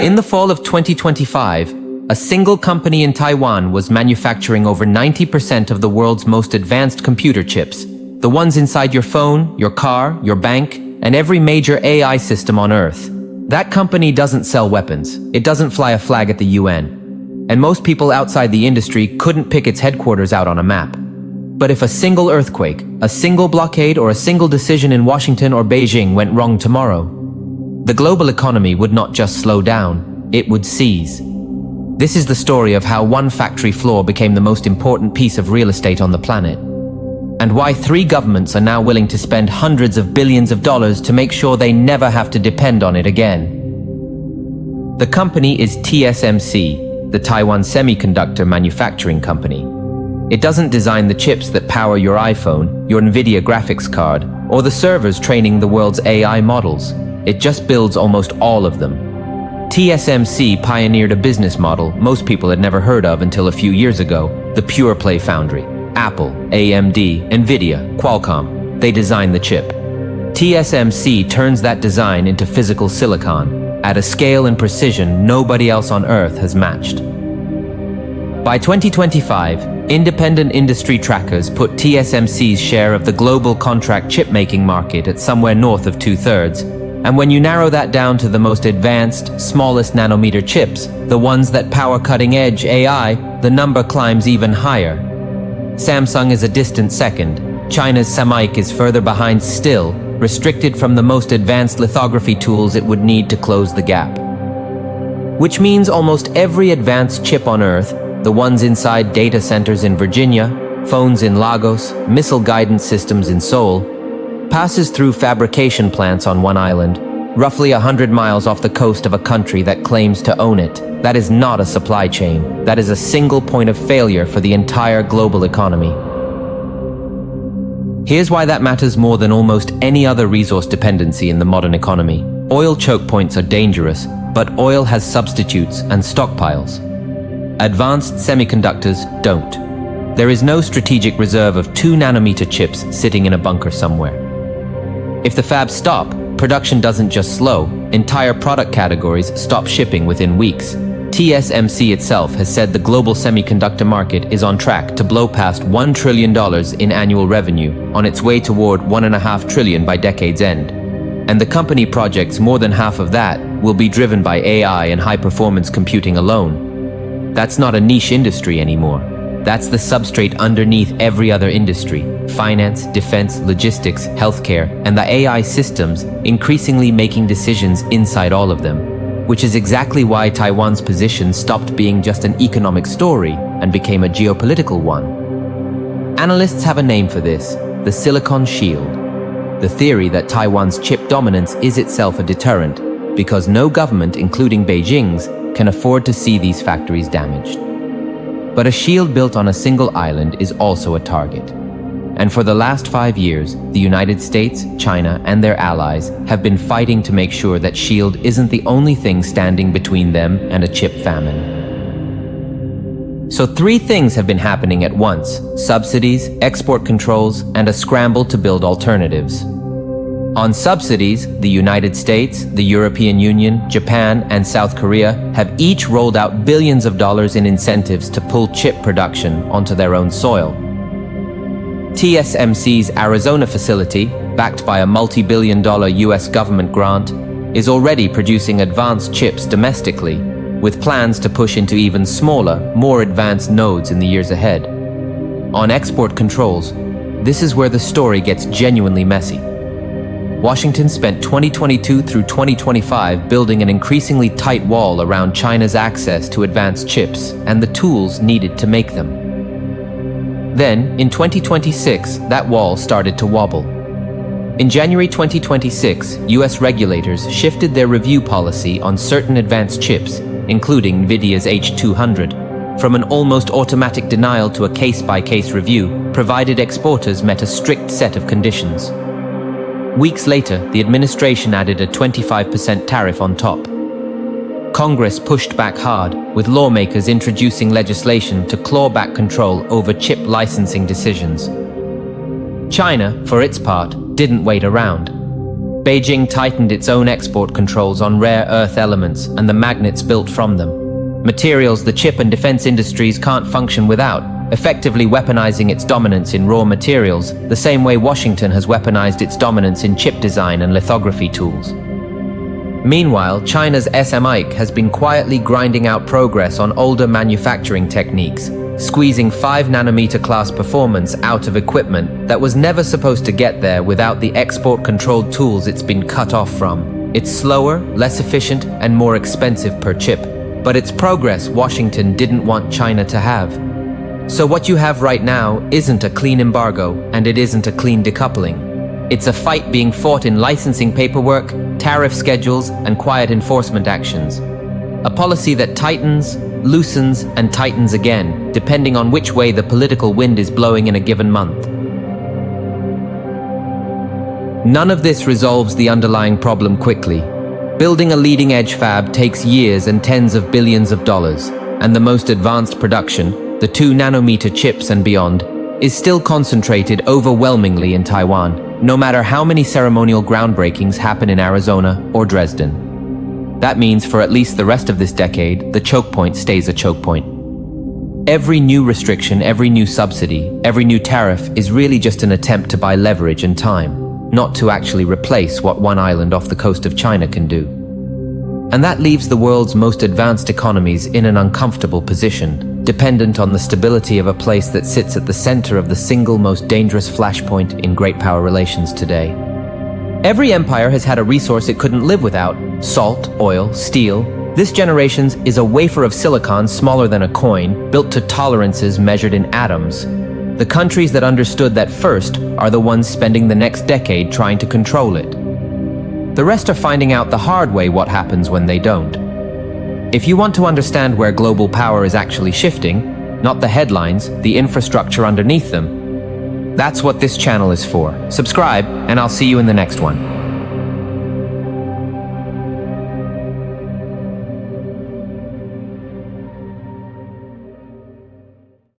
In the fall of 2025, a single company in Taiwan was manufacturing over 90% of the world's most advanced computer chips, the ones inside your phone, your car, your bank, and every major AI system on Earth. That company doesn't sell weapons. It doesn't fly a flag at the UN. And most people outside the industry couldn't pick its headquarters out on a map. But if a single earthquake, a single blockade, or a single decision in Washington or Beijing went wrong tomorrow, the global economy would not just slow down, it would seize. This is the story of how one factory floor became the most important piece of real estate on the planet, and why 3 governments are now willing to spend hundreds of billions of dollars to make sure they never have to depend on it again. The company is TSMC, the Taiwan semiconductor manufacturing company. It doesn't design the chips that power your iPhone, your NVIDIA graphics card, or the servers training the world's AI models. It just builds almost all of them. TSMC pioneered a business model most people had never heard of until a few years ago, the pure play foundry. Apple, AMD, NVIDIA, Qualcomm, they design the chip. TSMC turns that design into physical silicon at a scale and precision nobody else on Earth has matched. By 2025, independent industry trackers put TSMC's share of the global contract chip-making market at somewhere north of 2/3, and when you narrow that down to the most advanced, smallest nanometer chips, the ones that power cutting-edge AI, the number climbs even higher. Samsung is a distant second. China's SEMIC is further behind still, restricted from the most advanced lithography tools it would need to close the gap. Which means almost every advanced chip on Earth, the ones inside data centers in Virginia, phones in Lagos, missile guidance systems in Seoul, passes through fabrication plants on one island, roughly 100 miles off the coast of a country that claims to own it. That is not a supply chain. That is a single point of failure for the entire global economy. Here's why that matters more than almost any other resource dependency in the modern economy. Oil choke points are dangerous, but oil has substitutes and stockpiles. Advanced semiconductors don't. There is no strategic reserve of 2-nanometer chips sitting in a bunker somewhere. If the fabs stop, production doesn't just slow, entire product categories stop shipping within weeks. TSMC itself has said the global semiconductor market is on track to blow past $1 trillion in annual revenue, on its way toward $1.5 trillion by decade's end. And the company projects more than half of that will be driven by AI and high-performance computing alone. That's not a niche industry anymore. That's the substrate underneath every other industry: finance, defense, logistics, healthcare, and the AI systems increasingly making decisions inside all of them, which is exactly why Taiwan's position stopped being just an economic story and became a geopolitical one. Analysts have a name for this: the Silicon Shield. The theory that Taiwan's chip dominance is itself a deterrent, because no government, including Beijing's, can afford to see these factories damaged. But a shield built on a single island is also a target. And for the last 5 years, the United States, China, and their allies have been fighting to make sure that shield isn't the only thing standing between them and a chip famine. So 3 things have been happening at once: subsidies, export controls, and a scramble to build alternatives. On subsidies, the United States, the European Union, Japan, and South Korea have each rolled out billions of dollars in incentives to pull chip production onto their own soil. TSMC's Arizona facility, backed by a multi-billion-dollar US government grant, is already producing advanced chips domestically, with plans to push into even smaller, more advanced nodes in the years ahead. On export controls, this is where the story gets genuinely messy. Washington spent 2022 through 2025 building an increasingly tight wall around China's access to advanced chips and the tools needed to make them. Then, in 2026, that wall started to wobble. In January 2026, US regulators shifted their review policy on certain advanced chips, including NVIDIA's H200, from an almost automatic denial to a case-by-case review, provided exporters met a strict set of conditions. Weeks later, the administration added a 25% tariff on top. Congress pushed back hard, with lawmakers introducing legislation to claw back control over chip licensing decisions. China, for its part, didn't wait around. Beijing tightened its own export controls on rare earth elements and the magnets built from them. Materials the chip and defense industries can't function without, effectively weaponizing its dominance in raw materials, the same way Washington has weaponized its dominance in chip design and lithography tools. Meanwhile, China's SMIC has been quietly grinding out progress on older manufacturing techniques, squeezing 5-nanometer class performance out of equipment that was never supposed to get there without the export-controlled tools it's been cut off from. It's slower, less efficient, and more expensive per chip. But it's progress Washington didn't want China to have. So what you have right now isn't a clean embargo, and it isn't a clean decoupling. It's a fight being fought in licensing paperwork, tariff schedules, and quiet enforcement actions. A policy that tightens, loosens, and tightens again, depending on which way the political wind is blowing in a given month. None of this resolves the underlying problem quickly. Building a leading-edge fab takes years and tens of billions of dollars, and the most advanced production, the 2-nanometer chips and beyond, is still concentrated overwhelmingly in Taiwan, no matter how many ceremonial groundbreakings happen in Arizona or Dresden. That means for at least the rest of this decade, the choke point stays a choke point. Every new restriction, every new subsidy, every new tariff is really just an attempt to buy leverage and time, not to actually replace what one island off the coast of China can do. And that leaves the world's most advanced economies in an uncomfortable position, dependent on the stability of a place that sits at the center of the single most dangerous flashpoint in great power relations today. Every empire has had a resource it couldn't live without: salt, oil, steel. This generation's is a wafer of silicon smaller than a coin, built to tolerances measured in atoms. The countries that understood that first are the ones spending the next decade trying to control it. The rest are finding out the hard way what happens when they don't. If you want to understand where global power is actually shifting, not the headlines, the infrastructure underneath them, that's what this channel is for. Subscribe, and I'll see you in the next one.